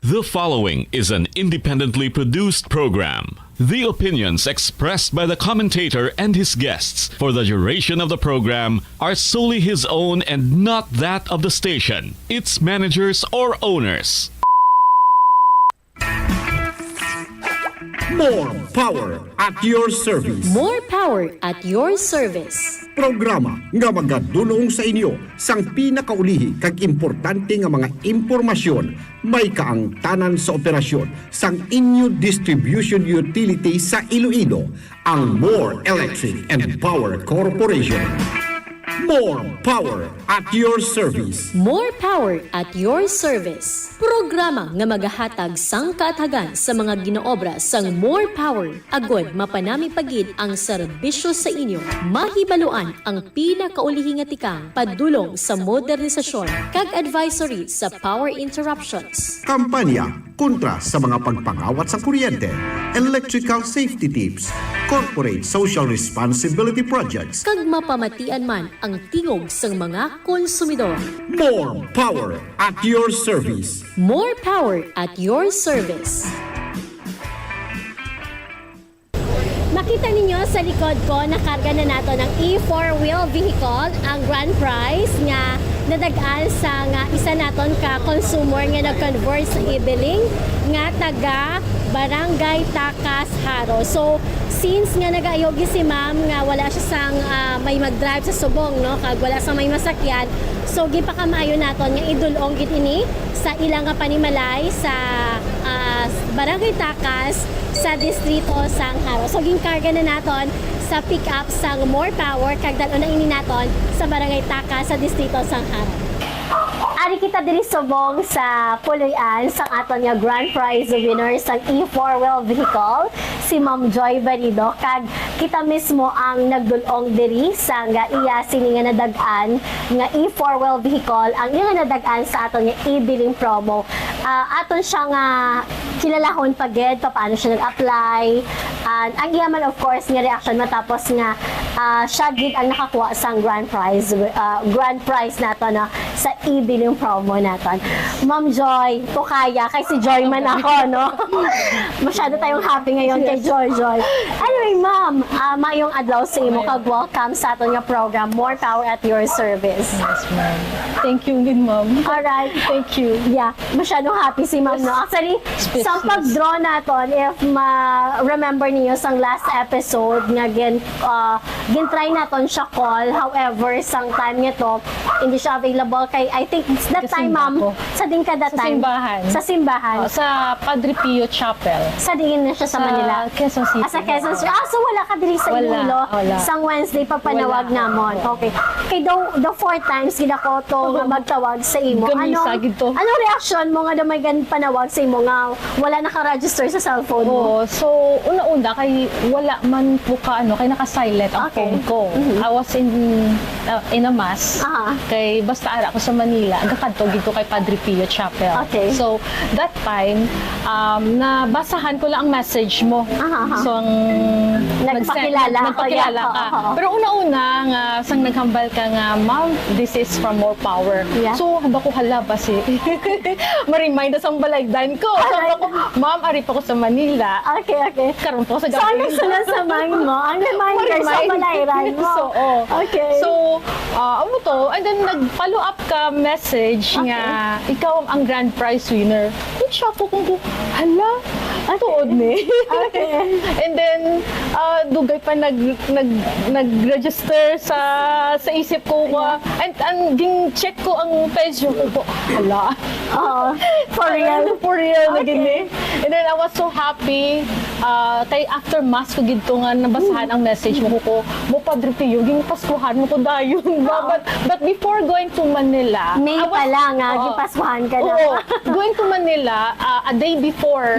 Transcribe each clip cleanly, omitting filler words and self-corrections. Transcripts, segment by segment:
The following is an independently produced program. The opinions expressed by the commentator and his guests for the duration of the program are solely his own and not that of the station, its managers, or owners. More power at your service. More power at your service. Programa nga magadulong sa inyo sang pinakaulihi kag importante nga mga impormasyon may kaangtanan sa operasyon sang inyo distribution utility sa Iloilo, ang More Electric and Power Corporation. More power at your service. More power at your service. Programa nga magahatag sang kaatagan sa mga ginaobra sang More Power agod mapanami pagid ang serbisyo sa inyo. Mahibaluan ang pinakaulihi nga tikang padulong sa modernisasyon kag advisory sa power interruptions. Kampanya kontra sa mga pagpangawat sa kuryente, electrical safety tips, corporate social responsibility projects. Kag mapamatian man ang tingog sang mga konsumidor. More power at your service. More power at your service. Makita ninyo sa likod ko, nakarga na nato ng E4-wheel vehicle, ang grand prize nga nadagaan sa nga isa naton ka consumer nga nag-convert sa e-billing nga taga Barangay Takas, Haro. So, since nga nag-ayogi si ma'am nga wala siya sang may mag-drive sa subong, no? Kag wala sa may masakyan, so gipakamayo naton nga idulong gid ini sa ilang nga panimalay sa Barangay Takas sa distrito sang Haro. So ginkarga na naton sa pick-up sang More Power kag dalo na ini naton sa Barangay Takas sa distrito sang Haro. Ari kita diri subong sa Puloy-an sang aton nga grand prize winner sang E4-wheel vehicle, si Ma'am Joy Barido, kag kita mismo ang nagdulong diri sa nga iya sini nga nadagan nga E4-wheel vehicle, ang iya nga nadagan sa aton nga e-billing promo. Aton siya nga kilalahon pagid paano siya nag-apply, and ang iya man of course nga reaction matapos nga siya gid ang nakakuha sang grand prize nato na sa e-billing promo naton. Ma'am Joy, to kaya kay si Joy man ako, no? Masyado tayong happy ngayon kay Joy. Anyway, ma'am, mayong adlaw sa imo kag welcome sa aton nga program More Power at Your Service. Yes, ma'am. Thank you din, ma'am. Alright. Thank you. Yeah, masyadong happy si ma'am, no? Actually, sa pag-draw naton, if ma-remember niyo sang last episode nga gin-try naton siya call, however, sang time nito, hindi siya available kay, I think, that time, ma'am, sa din ka that Sa time? simbahan. Sa simbahan. Sa Padre Pio Chapel. Sa din na siya sa Manila? Quezon City. Sa Quezon City. So wala ka diri sa Wala, Iloilo. wala. Sang Wednesday papanawag namon. Okay. Kay the 4 times gina ko to nga magtawag sa imo. Gamisa, gito. Ano reaction mo nga may gan panawag sa imo nga wala naka-register sa cellphone mo? Oo. So, una-una, kay wala man po ka, kay naka-silent ang Okay. phone ko. I was in a mass. Aha. Kay basta ara ko sa Manila, agakadto gito kay Padre Pio Chapel. Okay. So, that time, nabasahan ko lang ang message mo. Aha. So, Nagpakilala. nagpakilala Oh, ka. yeah. Oo. Pero una-una, nga, sang naghambal ka nga, ma'am, this is from More Power. Yeah. So, haba ko hala ba si ma-remind na sa balaydan ko. So, ako, ma'am, ari pa ko sa Manila. Okay. Karoon po sa So, ano sunod sa mind mo? Ang reminder sa balayran mo. So, oh. Okay. So, ano to? And then, nag-follow up ka message nga, ikaw ang grand prize winner. Kung siya po kung hala, tuod ni. Okay. And then, dugay pa nag-register sa isip ko. And ging check ko ang page ko po. Hala. Oo. For real. For real na Okay. gini. And then I was so happy. Kay after mass ko gito nga nabasahan ang message mo ko. Mo Padre Pio, ging paskuhan mo ko dayon. But before going to Manila, May I was- pa lang, Oo. gipaswahan ka na. Oo. Going to Manila, a day before,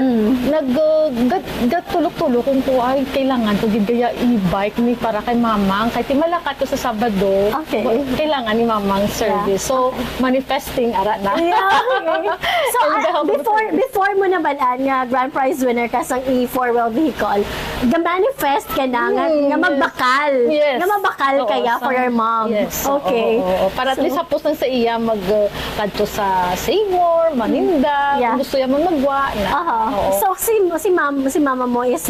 tulok-tulok kung ko ay kailangan ko gigaya e-bike ni para kay mamang. Kay timalakat ko sa Sabado, Okay. kailangan ni mamang service. So, manifesting ara na. Yeah, okay. So, And, before mo na balaan nga grand prize winner ka sang E4 E4 vehicle, ga-manifest ka na nga magbakal. Yes. Nga magbakal Oo, kaya for your mom. Yes. Okay. Oo. Para at least hapos lang sa iya kadto sa Seymour, Maninda, Yeah. kung gusto niya man magwa na. Aha. Oo. So si mama mo is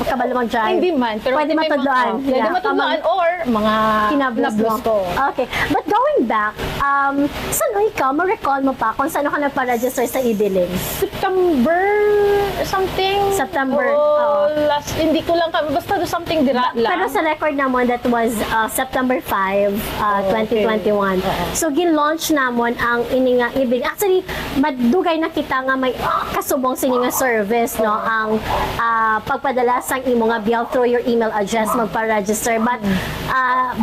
kabalo mag-drive. Hindi man, pero Pwede may matudloan. Pwede Yeah, matudloan or mga Kinablos mo. ko. Okay. But going back, saan ikaw, ma-recall mo pa kung saan ka nagpa-register sa e-billing? September something. September, Oh, oo. last, hindi ko lang kami. Basta do something dira lang. Pero sa record naman, that was September 5, 2021. Oo. So, gin-launch namon ang ini nga e-billing. Actually, madugay na kita nga may kasubong sini nga service, no? Ang pagpadala sang imo nga bill through your email address, magpa-register. But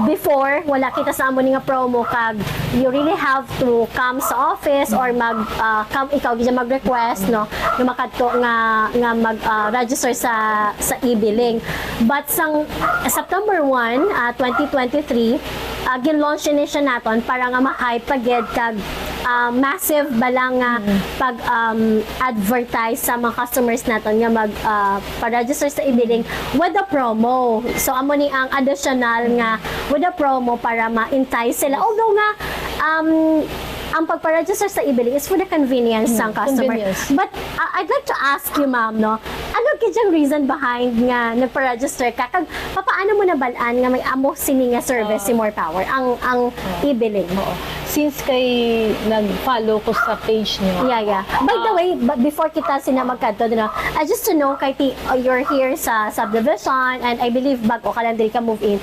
before, wala kita sa amo ni nga promo kag you really have to come sa office or ikaw gid mag-request, no? Nga makadto nga mag-register sa e-billing. But sang September 1, 2023, gin-launch ni siya naton para nga ma-hype pagid kag massive balang nga pag-advertise sa mga customers naton nga pa-register sa e-billing with the promo. So amo ni ang additional nga with the promo para ma-entice sila. Although nga ang pagpa-register sa e-billing is for the convenience ng customer. Convenience. But I'd like to ask you, ma'am, no? Ano yung reason behind nga nagpa-register ka? Kag paano mo nabalaan nga may amo sini nga service si More Power ang e-billing? Oo. Since kay nag-follow ko sa page niyo. Yeah. By the way, before kita sinamagkadto, no, just to know, kay you're here sa subdivision and I believe bago ka lang dili ka move in.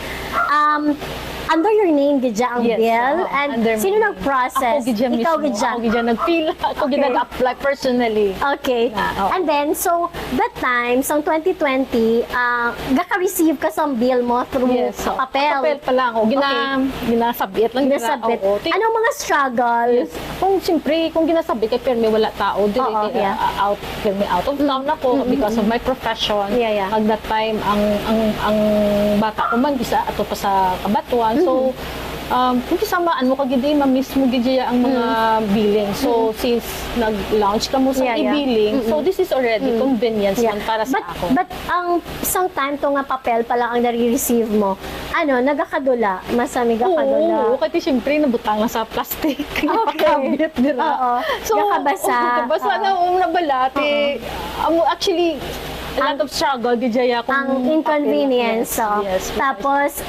Under your name gidya ang Yes, bill oo, and under sino my- nag-process? Ako gidya Ikaw mismo. gidya. Ako gidya nag-fill. Ako gidya Okay. nag-apply personally. Okay. Oo. And then, so, that time, sa 2020, gaka-receive ka sa bill mo through Yes. papel. Papel pa lang. O, ginasabit lang. Ginasabit. Oo. Anong mga struggle? Yes. Kung siyempre, kung ginasabit kay pirmi wala tao, dili Oo, yeah. pirmi out of town ako because of my profession. Yeah. At that time, ang bata ko man bisa ato pa sa kabatuan. So, kung samaan mo kagidi, ma-miss mo gidi ang mga billing. So, since nag-launch ka mo sa Yeah. e-billing, so this is already convenience man para sa ako. But ang isang time to nga papel pa lang ang nare-receive mo, nagakadula, masami gakadula. Oo, kasi siyempre nabutang na sa plastic. Nakakabit dira. Oo. Gakabasa. Kabasa na nabalat. Actually, a lot of struggle di jaya kung Ang inconvenience. So, Yes. tapos,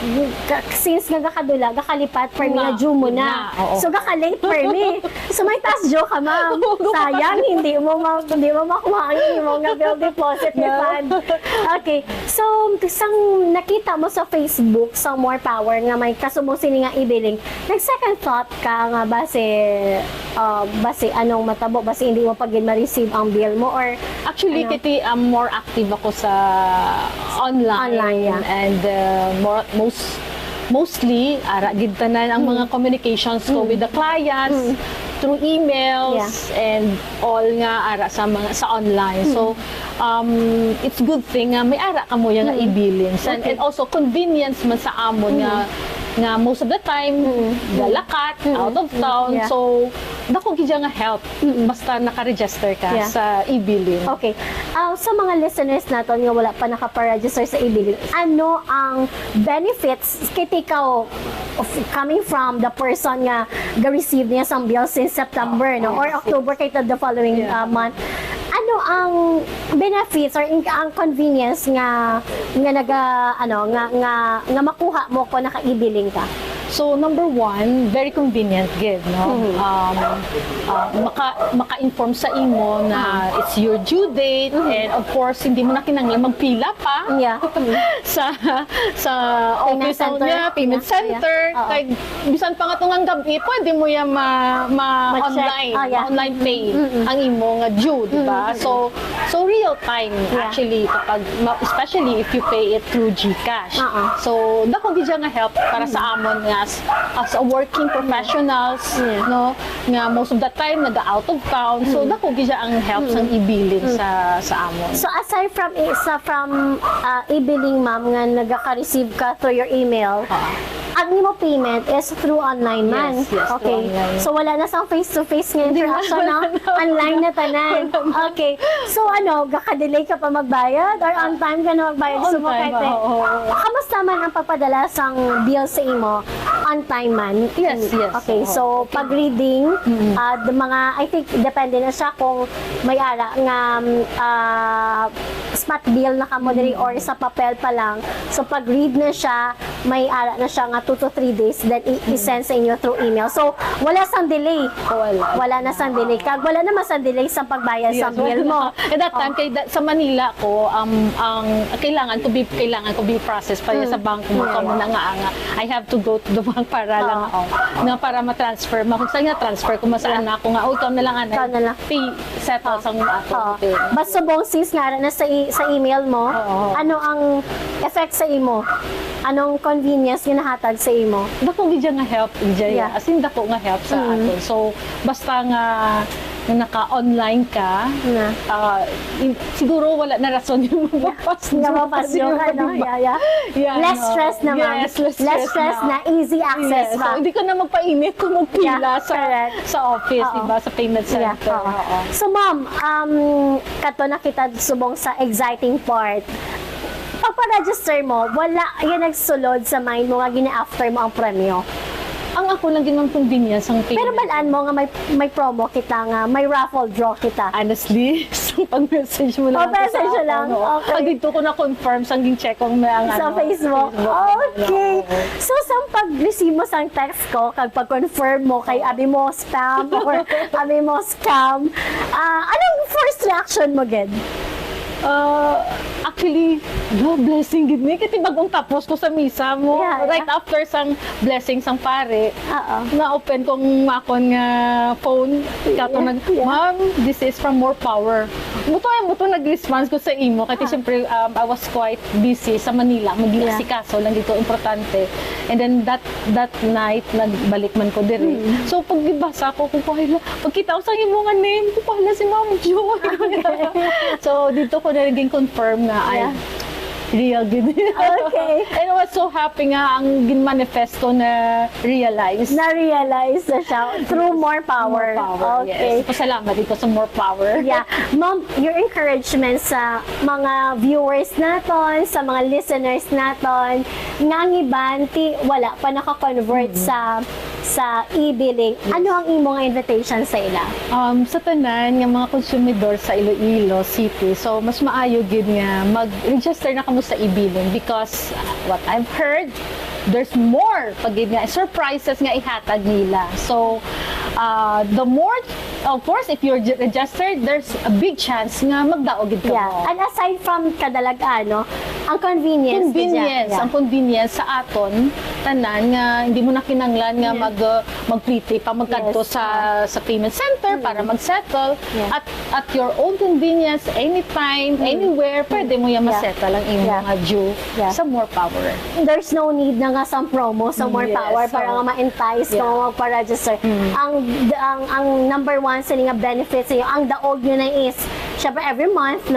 since gakadula, gakalipat for me nga due mo na. Oo. So, gaka-late for me. So, may taas due ka, ma'am. Sayang, hindi mo makuha ang imo nga bill deposit ni fund. Okay. So, isang nakita mo sa Facebook, sa More Power, nga may kasubong sini nga e-billing, nag-second thought ka nga base anong matabo, base hindi mo pagin ma-receive ang bill mo or Actually, kiti more active ako sa online. Online, yeah. And mostly, ara gid tanan ang mga communications ko with the clients through emails and all nga ara sa online. So, it's good thing nga may ara ka mo nga e-billings and also convenience man sa amon nga most of the time dalakat out of town. Yeah. So, dako gid nga help basta naka-register ka Yeah. sa e-billing. Okay. Sa mga listeners natin nga wala pa nakapa-register sa e-billing, ano ang benefits kay ikaw coming from the person nga ga-receive niya sa bill since September no or October kay the following month? Ano ang benefits or ang convenience nga nga makuha mo ko naka e-billing ka? So, number one, very convenient gid, no? Maka-inform sa imo na it's your due date and of course, hindi mo na kinanglan magpila pa Yeah. sa Payment office center. niya, payment Yeah. center. Yeah. Oo. Kay bisan pa nga tungang gabi, pwede mo yan Ma-check. online pay ang imo nga due, di ba? So real time Yeah. actually kapag especially if you pay it through GCash. So dako gid nga help para sa amon nga as a working professionals, no, nga most of the time naga-out of town. So dako gid ang help sa e-billing sa amon. So aside from e-billing ma'am nga nagaka-receive ka through your email, ang imo payment is through online man. Yes, yes, Okay. through online. So wala na sang face-to-face nga interaction na online na tanan. Okay. So gaka-delay ka pa magbayad or on time ka na magbayad On sa time, Mokete? oo. Kamusta man ang pagpadala sang bill sa imo? On time man? Yes, yes. Okay. So pag reading, the mga, I think depende na siya kung may ara nga spot bill na kamo diri or sa papel pa lang. So pag read na siya, may ara na siya nga 2 to 3 days then i-send sa inyo through email. So wala sang delay. Wala na sang delay. Kag wala naman sang delay sa pagbayad sa bill mo. At that time, sa Manila ko, ang kailangan ko be processed pa sa bangko mo. Kamo na nga. I have to go to the bank para lang nga para ma-transfer. Kung saan nga transfer, kung masaan na ako nga, ikaw na lang Ikaw na lang. pay settle sa mga ako. Basta bong sis nga na sa email mo, ano ang effect sa imo? Anong convenience yung nahatag sa imo? Dako gidya nga help gidya. Yeah. As in dako nga help sa aton. So basta nga naka-online ka, siguro wala na rason yung mapapas. Napapas yung less stress naman. Yes, less stress na easy access yes. ba? So, hindi ka na magpainit kung magpila correct. sa office, Oo. diba? Sa payment center. Oo. So ma'am, kato na kita subong sa exciting part. Pagpa-register mo, wala yan nagsulod sa mind mo nga gina-after mo ang premyo. Ang ako lang din ang convenience ang payment. Pero balaan mo nga may promo kita nga, may raffle draw kita. Honestly, so pag-message mo lang. Oh, message mo lang. Okay. Pag dito ko na-confirm, sangging check kong may ang Sa Facebook. Okay. So, sa pag-receive mo sa text ko, kag pag-confirm mo kay abi mo spam or abi mo scam, anong first reaction mo, Ged? Actually, blessing gid ni kasi bagong tapos ko sa misa mo. Yeah, Right after sang blessing sang pare, Oo. na-open kong akon nga phone. Kato Ma'am, this is from More Power. Muto nag-response ko sa imo kasi syempre I was quite busy sa Manila. Mag-iasikaso lang dito, importante. And then that night, nagbalik man ko diri. So pagbasa ko, pagkita ko sa imo nga name, kupahala si Ma'am Joy. So dito ko na naging confirm nga ay real good. Okay. And I was so happy nga ang ginmanifest ko na realize. Na-realize na siya through more power. Okay. Yes. Pasalamat dito sa More Power. Yeah. Ma'am, your encouragement sa mga viewers naton, sa mga listeners naton, nga ang iban, wala pa naka-convert sa e-billing. Ano ang imong invitation sa ila? Sa tanan nga mga konsumidor sa Iloilo City, so mas maayo gid nga mag-register na kamo sa e-billing because what I've heard, there's more pag nga surprises nga ihatag nila. So the more, of course, if you're registered, there's a big chance nga magdaog gid ka mo. And aside from kadalagan, ang convenience. Ang convenience sa aton tanan nga hindi mo na kinanglan nga mag-prepay pa magkadto sa payment center para mag-settle at your own convenience, anytime, anywhere, pwede mo yan ma-settle ang imong nga due sa More Power. There's no need na nga sa promo sa More Power para nga ma-entice ka magpa-register. Ang number one sa nga benefits sa iyo, ang daog nyo na is, syempre every month,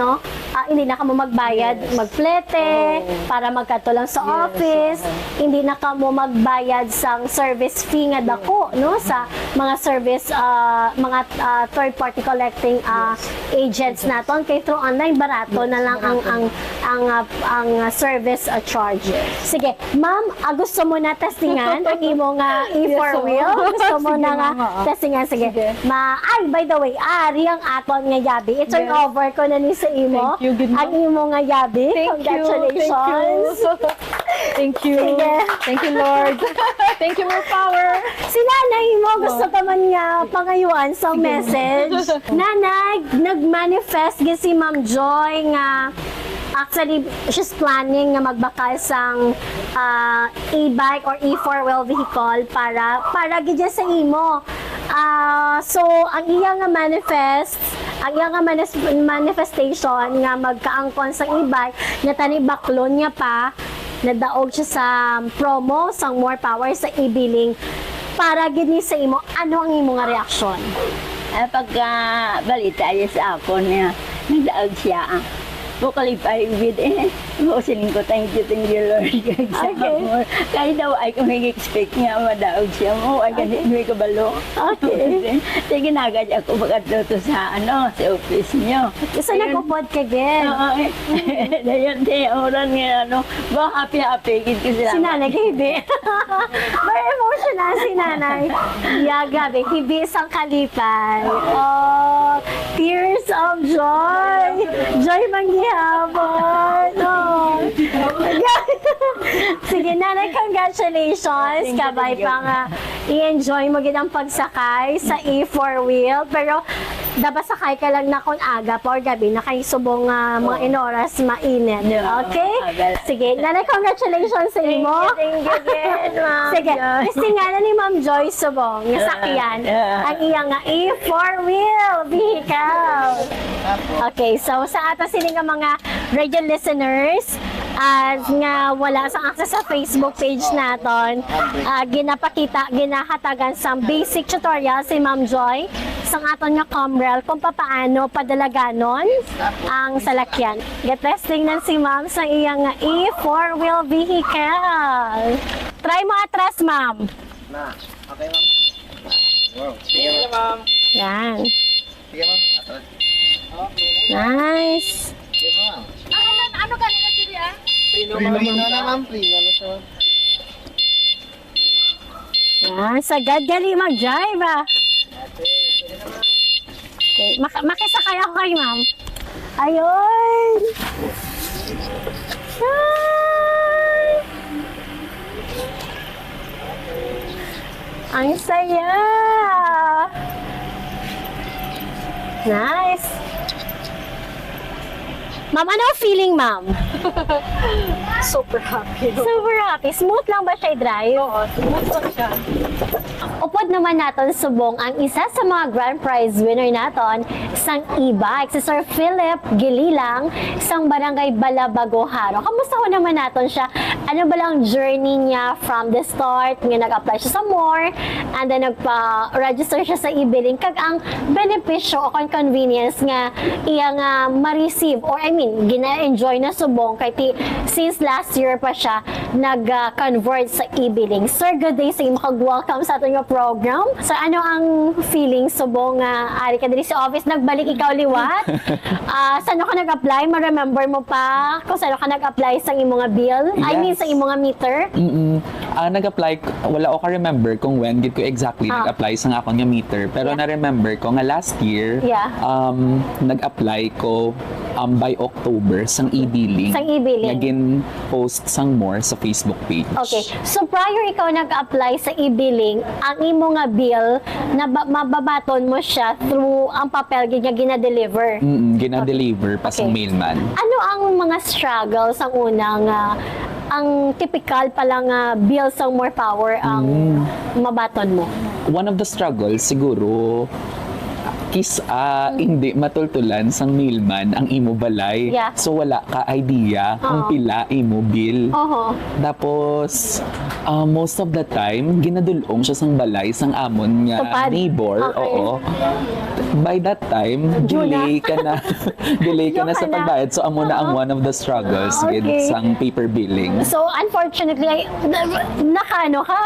hindi na ka mo magbayad, magplete, para magkato lang sa office, hindi na ka mo magbayad sang service fee nga dako, sa mga service, mga third party collecting agents naton, kay through online, barato na lang ang service charge. Sige, ma'am, gusto mo na testingan ang imo nga E4Wheel? Gusto mo na nga testingan? Sige. By the way, ari ang aton nga yabi. I-turn over ko na ni sa imo. Thank you, good Ang imo nga yabi. Congratulations. Thank you. Sige. Thank you, Lord. Thank you, More Power. Si nanay mo, gusto pa man nga pangayuan sa message. Nanay, nag-manifest gi si Ma'am Joy nga actually, she's planning nga magbakal sang e-bike or E4-wheel vehicle para gidya sa imo. So, ang iya nga manifestation nga magkaangkon sa e-bike na tanibaklon niya pa, nadaog siya sa promo sang More Power sa e-billing para gini sa imo. Ano ang imo nga reaksyon? Pagka balita niya sa ako niya, nagdaog siya. mo qualify with siling ko, thank you Lord. Okay. Kahit daw ay kung nag-expect nga madaog siya mo, ay ganit may kabalo. Okay. Sige nagad ako magkatuto sa sa office niyo. So, nagpupod ka din. Oo, dayon oran nga ba happy gid ko sila. Si Nanay Hibi. Very emotional si Nanay. Yeah, grabe. Hibi isang kalipay. Oh, tears of joy. Joy manggihapon. Oh. Sige, Nanay, congratulations. Kabay pa nga. I-enjoy mo gid ang pagsakay sa E4 wheel. Pero, dapat sakay ka lang na kung aga pa or gabi na kayo subong mga inoras mainit. Okay? Sige, Nanay, congratulations sa imo. Thank you again, Ma'am Sige, Joy. istingalan ni Ma'am Joy subong nga sakyan ang iyang nga E4 wheel vehicle. Okay, so sa ato sini nga mga radio listeners nga wala sang access sa Facebook page naton, ginahatagan sang basic tutorial si Ma'am Joy sang aton nga Comrel kung papaano padalaganon ang salakyan. Get testing nan si Ma'am sa iyang nga E4 wheel vehicle. Try mo atras, Ma'am. Okay, ma'am. Wow. Sige, ma'am. Yan. Sige, ma'am. Atras. Nice. Sige, ma'am. Ano kanina dili ah? Prino na, ma'am. Prino na siya. Yan, sagad gali mag-drive ah. Okay, makisakay ako kay Ma'am. Ayun! Hi! Ang saya! Nice! Ma'am, ano ang feeling, Ma'am? Super happy. Super happy. Smooth lang ba siya i-drive? Oo, smooth lang siya. Upod naman naton subong ang isa sa mga grand prize winner naton, isang e-bike, si Sir Philip Gililang, isang barangay Balabago, Haro. Kamusta ho naman naton siya? Ano ba lang journey niya from the start, nga nag-apply siya sa more, and then nagpa-register siya sa e-billing, kag ang benepisyo o convenience nga iya nga ma-receive, or I mean, gina-enjoy na subong, kay since last year pa siya, nag-convert sa e-billing. Sir, good day sa iyo, makag-welcome sa ating program. So, ano ang feeling subong ari ka diri sa office, nagbalik ikaw liwat? Saan ka nag-apply? Ma-remember mo pa kung saan ka nag-apply sa imong bill? I mean, sa imong meter? Nag-apply, wala ko ka-remember kung when gid ko exactly nag-apply sa akong nga meter. Pero na-remember ko nga last year, nag-apply ko by October sang e-billing. Sang e-billing. Nga gin-post sang more sa Facebook page. Okay. So, prior ikaw nag-apply sa e-billing, ang imo nga bill, na mababaton mo siya through ang papel nga gina-deliver. Gina-deliver pa sang mailman. Ano ang mga struggles ang unang ang typical palang bill sa more power ang mabaton mo? One of the struggles siguro hindi matultulan sang mailman ang imo balay. Yeah. So wala ka idea kung pila imo bill. Tapos most of the time ginadulong siya sang balay sang amon nga Tupad. neighbor. Okay. Oo. By that time, delay ka na sa pagbayad. So amo na ang one of the struggles with Okay. sang paper billing. So, unfortunately,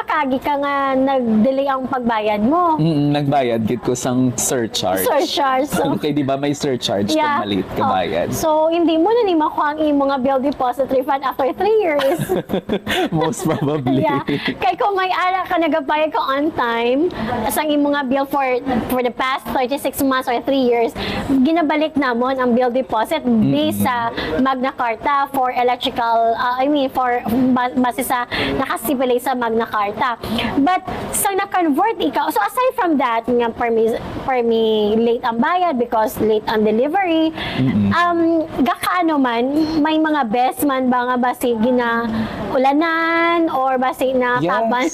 kagi ka nga nag-delay ang pagbayad mo. Nagbayad gid ko sang surcharge. Surcharge. So, Okay, di ba may surcharge kung maliit ka bayad? So, hindi mo na ni makuha ang imo nga bill deposit refund after 3 years. Most probably. Yeah. Kay kung may ara ka nagbayad ka on time sa imo nga bill for the past 36 months or 3 years, ginabalik namon ang bill deposit based sa Magna Carta for electrical, for base sa nakasipulate sa Magna Carta. But sa na-convert ikaw, so aside from that, nga per me late ang bayad because late ang delivery, gakaano man, may mga best man ba nga basi gina ulanan or basi na Yes. kaban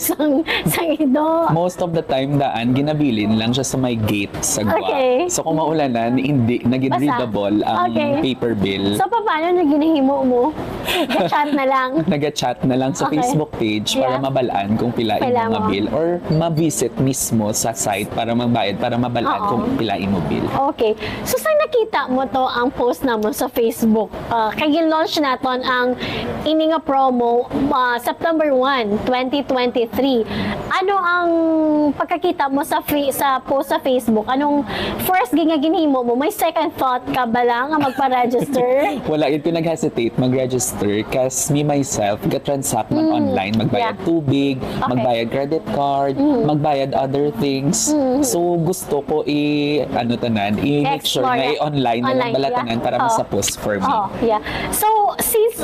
sang ido? Most of the time daan, ginabilin lang siya sa may gate sa gwa. Okay. So kung maulanan, hindi, naging Basa. readable ang Okay. paper bill. So paano na ginahimo mo? Ga-chat na lang. Nag-chat na lang sa Okay. Facebook page para Yeah. mabalaan kung pilain Pila mo nga mo. bill or ma-visit mismo sa site para magbayad para mabalaan Oo. kung pilain mo bill. Okay. So, saan nakita mo to ang post na mo sa Facebook? Kaya launch naton ang ini nga promo September 1, 2023. Ano ang pagkakita mo sa post sa Facebook? Anong first ginhimo mo? May second thought ka ba lang ang magpa-register? Wala yun ko nag-hesitate mag-register kasi me myself ga-transact man online, magbayad Yeah. tubig, magbayad credit card, magbayad other things. So gusto ko i-make sure Explore na na. i-online na lang Online, balatanan yeah. para Oo. masapos for me. Oh, yeah. So, since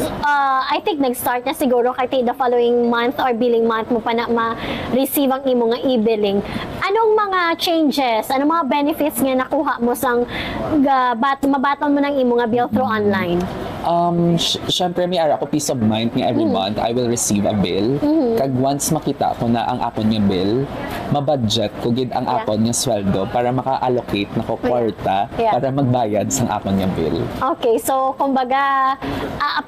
I think nag-start na siguro kay the following month or billing month mo pa na ma-receive ang imo nga e-billing, anong mga changes, anong mga benefits nga nakuha mo sang mabaton mo ng imo nga bill through online? Syempre may ara ko peace of mind nga every month I will receive a bill. Kag once makita ko na ang akon nga bill, mabudget ko gid ang Yeah. akon nga sweldo para maka-allocate na ko kwarta Yeah. para magbayad sa akon nga bill. Okay, so kumbaga,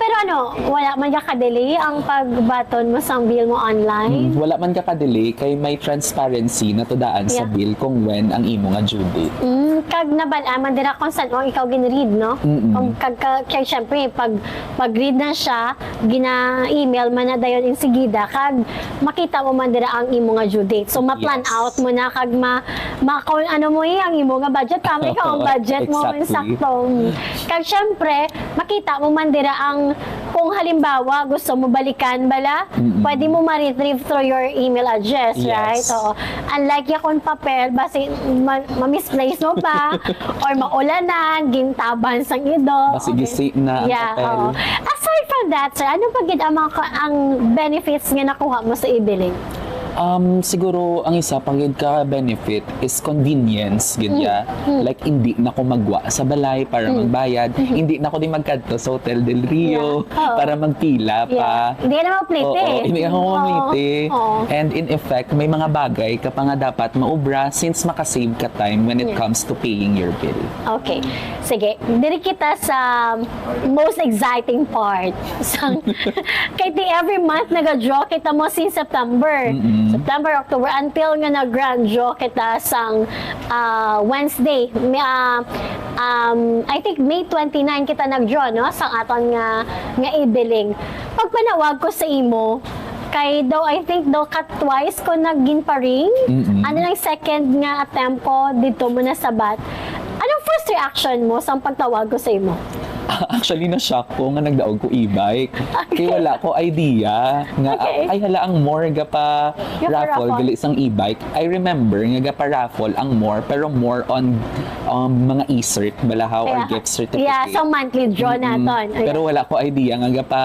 pero wala man ka ka-delay ang pagbaton mo sang bill mo online? Wala man ka-delay kay may transparency na tudaan sa Yeah. bill kung when ang imo nga due date. Kag nabalaman dira kung saan mo ikaw gin-read, no? Kung kag syempre pag-read na siya, gina-email man na dayon insigida kag makita mo man dira ang imo nga due date. So ma-plan Yes. out mo na kag kung ano mo ang imo nga budget, tama ikaw ang budget mo Exactly. sakto. Kag syempre makita mo man dira ang kung halimbawa gusto mo balikan bala, pwede mo ma-retrieve through your email address, Yes. right? So unlike yakon papel basi ma-misplace mo pa or maulanan, gintaban sang ido. Basi gisi na ang papel. Oo. Aside from that, sir, ano pa gid ang benefits nga nakuha mo sa e-billing? Siguro ang isa pang gid ka benefit is convenience gid ya. Like hindi na ko magwa sa balay para magbayad, hindi na ko di magkadto sa Hotel del Rio Yeah. Oo. para magpila pa. Hindi ka na maplite. Oo, hindi ako mamiti. Oo. And in effect, may mga bagay ka pa nga dapat maubra since makasave ka time when it comes to paying your bill. Okay. Sige, diri kita sa most exciting part. Kay every month nag-draw kita mo since September. September, October, until nga nag-grand draw kita sang Wednesday. I think May 29 kita nag-draw, no? Sang aton nga e-billing. Pag panawag ko sa imo, kay daw, I think daw twice ko nagginparing. Ano lang second nga attempt ko dito mo na sabat. Anong first reaction mo sa pagtawag ko sa imo? Actually, na-shock ko nga nagdaog ko e-bike. Kaya wala ko idea nga Okay. ay hala ang more ga pa Ga pa raffle raffle. gali isang e-bike. I remember nga ga pa raffle ang more pero more on mga e-cert balahaw or gift certificate. Yeah, so monthly draw naton. Pero wala ko idea nga ga pa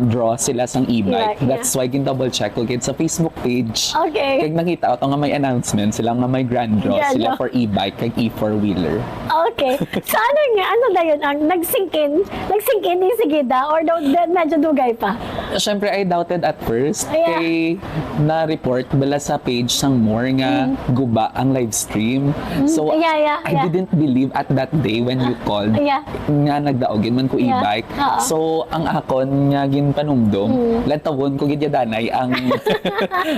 draw sila sang e-bike. Yeah, That's why gin double check ko gid sa Facebook page. Okay. Kaya nakita ko nga may announcement sila nga may grand draw Grand sila draw. for e-bike kag e-4-wheeler. Okay. So ano na yun ang nagsingkin din si Gida or medyo dugay pa? Siyempre, I doubted at first. Yeah. Kay na-report bala sa page sang more nga guba ang live stream. So, Yeah. I didn't believe at that day when you called Yeah. nga nagdaogin man ko Yeah. e-bike. Oo. So, ang akon nga ginpanumdum, lantawon ko gidyadanay ang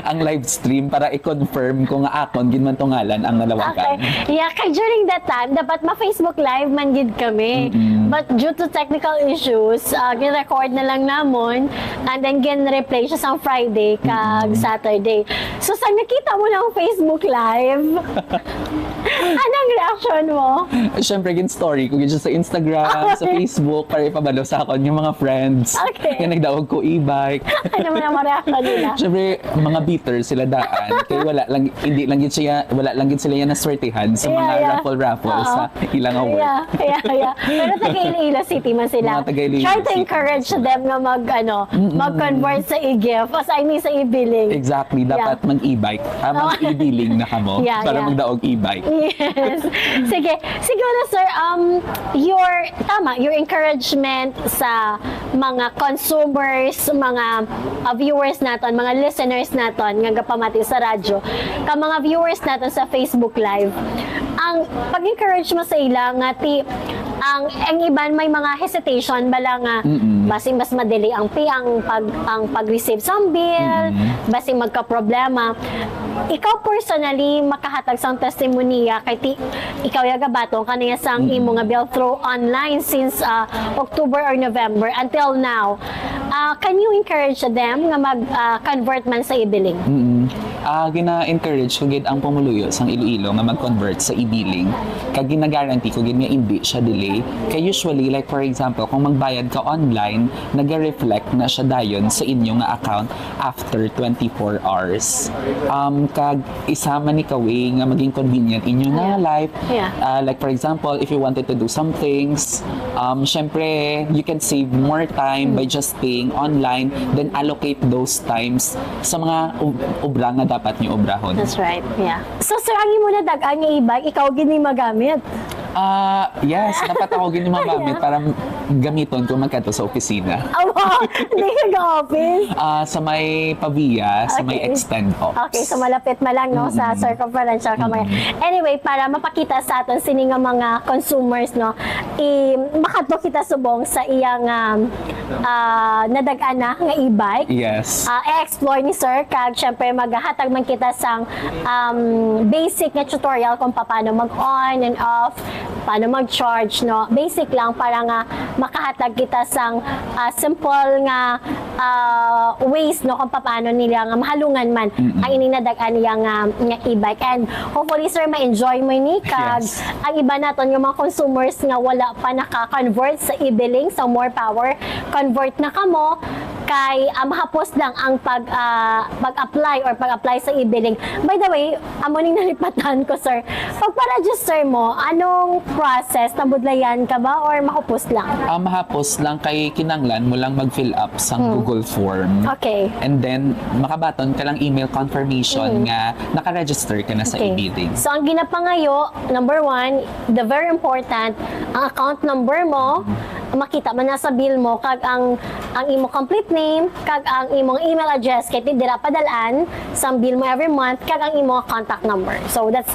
ang live stream para i-confirm ko nga akon ginman tungalan ang nalawagan. Okay. Yeah, kay during that time, dapat ma-Facebook Live man gid kami. But due to technical issues, gin-record na lang namon and then gin-replay siya sa Friday kag Saturday. So, sa nakita mo ng Facebook Live, anong reaction mo? Siyempre, story ko gid siya sa Instagram, sa Facebook, para ipabalo sa akon yung mga friends. Okay. Nga nagdaog ko e-bike. Ano man ang reaction nila? Siyempre, mga bitter sila daan. Kaya wala lang gid sila yan naswertihan sa mga raffle Oo. sa ilang award. Yeah. Pero taga Iloilo City man sila. Mga taga Iloilo Try to City. encourage them nga mag-convert sa e-gift o sa e-billing. Exactly, dapat mag-e-bike. Mag-e-billing na kamo Yeah, para yeah. magdaog e-bike. Yes. Sige. Siguro, sir, your encouragement sa mga consumers, mga viewers naton, mga listeners naton, nga gapamati sa radyo, ka mga viewers naton sa Facebook Live, ang pag-encourage mo sa ila nga ang iban may mga hesitation bala nga basing mas madali ang pag-receive sa bill, basing magka-problema. Ikaw personally makahatag sang testimonya kay ikaw yaga batong kaniya sang imo nga bill through online since October or November until now. Can you encourage them nga mag-convert man sa e-billing? Gina-encourage ko gid ang pumuluyo sang Iloilo nga mag-convert sa e-billing. Kag gina-guarantee ko gid nga hindi siya delay. Kay usually like for example, kung magbayad ka online, nag-reflect na siya dayon sa inyong nga account after 24 hours. Kag isama ni kaway nga maging convenient inyo nga life. Like for example, if you wanted to do some things, syempre you can save more time by just paying online, then allocate those times sa mga obra nga dapat niyo obrahon. That's right, yeah. So, sir, ang imo na dagang nga e-bike, ikaw gini magamit? Yes, dapat ako gini magamit para gamiton kung magkato sa opisina. Hindi ka ga-office? Sa may Pavia, sa may Extend Ops. Okay, so malapit ma lang, no, sa circumferential kamay. Anyway, para mapakita sa aton sini nga mga consumers, no, makato kita subong sa iyang nadag-an na nga e-bike. Yes. I-explore ni sir, kag syempre maghahatag man kita sang basic nga tutorial kung paano mag-on and off, paano mag-charge, no. Basic lang para nga makahatag kita sang simple nga ways, no, kung paano nila nga mahalungan man ang ininadagan niya nga e-bike. And hopefully sir ma-enjoy mo ni kag ang iba naton yung mga consumers nga wala pa naka-convert sa e-billing sa more power, convert na kamo kay mahapos lang ang pag-apply sa e-billing. By the way, amo ning nalipatan ko sir. Pag pa-register mo, anong process? Nabudlayan ka ba or mahapos lang? Mahapos lang kay kinanglan mo lang mag-fill up sa Google form. Okay. And then makabaton ka lang email confirmation nga naka-register ka na sa e-billing. So ang ginapangayo, number 1, the very important, ang account number mo, makita man na sa bill mo, kag ang imo complete name, kag ang imong email address kay dira padalaan sa bill mo every month, kag ang imong contact number. So that's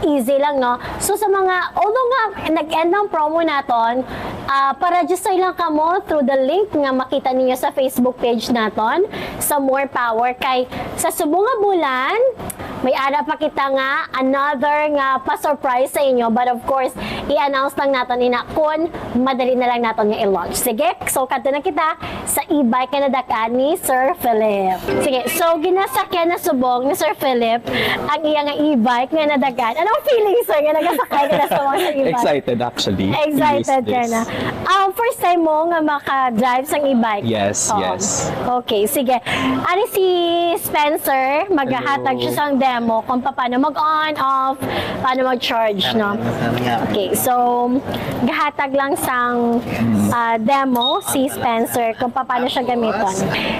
easy lang, no? So sa mga, although nga nag-end ang promo naton, pa-register lang kamo through the link nga makita ninyo sa Facebook page naton sa More Power. Kay sa subong nga bulan, may ara pa kita nga another nga pa-surprise sa inyo, but of course i-announce lang naton ina kun madali na lang naton nga i-launch. Sige, so kadto na kita sa e-bike nga nadakan ni Sir Philip. Sige, so ginasakyan na subong ni Sir Philip ang iya nga e-bike nga nadakan. Anong feeling sir nga nagasakay ka na subong sa e-bike? Excited actually. Excited ka na. First time mo nga maka-drive sa e-bike? Yes, yes. Okay, sige. Ani si Spencer, maghahatag siya sang demo kung paano mag-on, off, paano mag-charge, no? Okay, so gahatag lang sang demo si Spencer kung paano siya gamiton.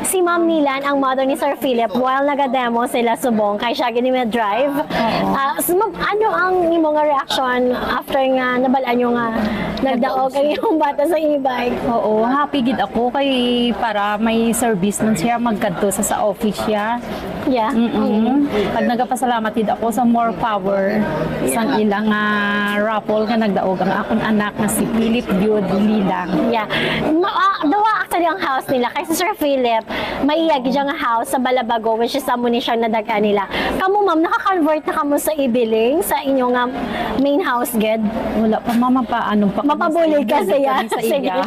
Si Ma'am Nilan, ang mother ni Sir Philip, while naga-demo sila subong, kay siya gini drive. So, ano ang imo nga reaction after nga nabalaan nyo nga nagdaog ang iyong bata sa e-bike? Oo, happy gid ako kay para may service man siya magkadto sa office siya. Yeah. Pag nagapasalamat gid ako sa More Power sang ilang raffle nga nagdaog ang akong anak nga si Philip Jude Lilang. Yeah. Dawa actually ang house nila. Kay si Sir Philip, maiyag dyan nga house sa Balabago, which is sa Munisyang nadaga nila. Kamu ma'am, naka-convert na kamo sa e-billing sa inyong main house ged? Wala pa mama pa anong pa. Mapabuli ka siya. Sa iya.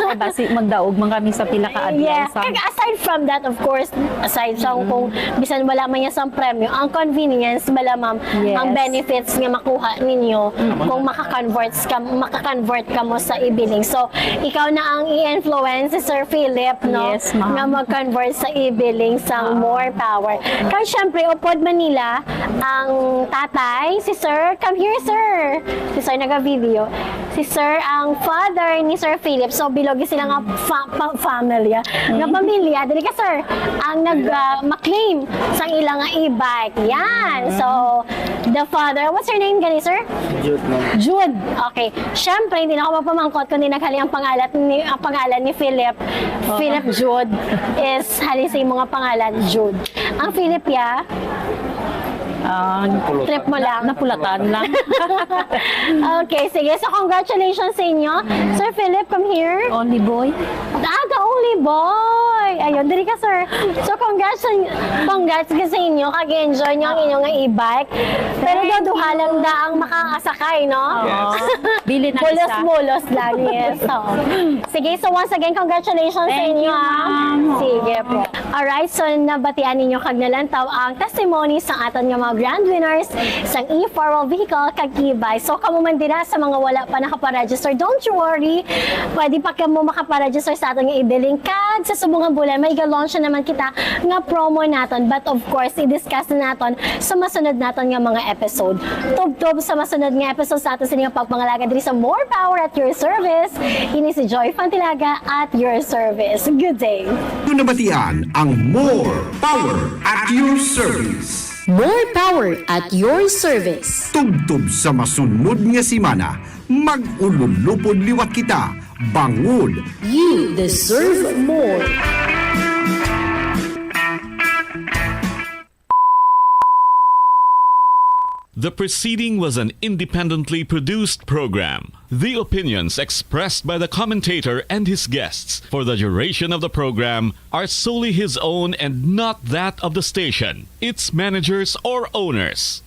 Kaya basi magdaog man kami sa pila ka adlaw. Yeah. Aside from that, of course, aside sa kung bisan wala man niya sa premyo, ang convenience bala ma'am, ang benefits nga makuha ninyo kung maka-convert ka mo sa e-billing. So, ikaw na ang i-influence si Sir Philip, no? Yes, ma'am. Na mag-convert sa e-billing sa More Power. Kaya syempre, upod Manila, ang tatay, si Sir, come here, Sir. Si Sir naga-video. Si Sir, ang father ni Sir Philip. So, bilogi sila nga family. Nga pamilya. Dili ka, Sir, ang nag-claim sa ilang e-bike. Yan. So, the father, what's your name gani, Sir? Jude, ma'am. Jude. Okay. Syempre, hindi na ako mapamangkot kundi naghali ang pangalan ni Philip. Philip Jude is hali sa mga pangalan Jude. Ang Philip Trip mo lang. Napulatan lang. Okay, sige. So, congratulations sa inyo. Sir Philip, come here. Only boy. The only boy. Ayun, diri ka, sir. So, congrats ka sa inyo. Kag-enjoy nyo ang inyong e-bike. Pero duha lang da ang makakasakay, no? Bili na isa. Bulos-bulos lang, yes. So, sige, so once again, congratulations sa Thank inyo. you, ma'am. Sige po. Alright, so nabatian ninyo kag nalantaw ang testimonies sa aton nga mga grand winners sa e-4-wheel vehicle kag e-bike. So, kamo man dira sa mga wala pa nakaparegister, don't you worry. Pwede pa kamo makaparegister sa aton nga i-billing kag sa subong bulan may ga-launch na naman kita nga promo naton. But of course, i-discuss na naton sa masunod naton nga mga episode. Tub-tub sa masunod nga episode sa aton sa nga pagpangalaga diri sa More Power at Your Service. Ini si Joy Fantilaga at your service. Good day. Nabatian ang More Power at Your Service. More power at your service. Tubtub sa masunod nga simana, mag-ululupod liwat kita, bangod. You deserve more. The preceding was an independently produced program. The opinions expressed by the commentator and his guests for the duration of the program are solely his own and not that of the station, its managers, or owners.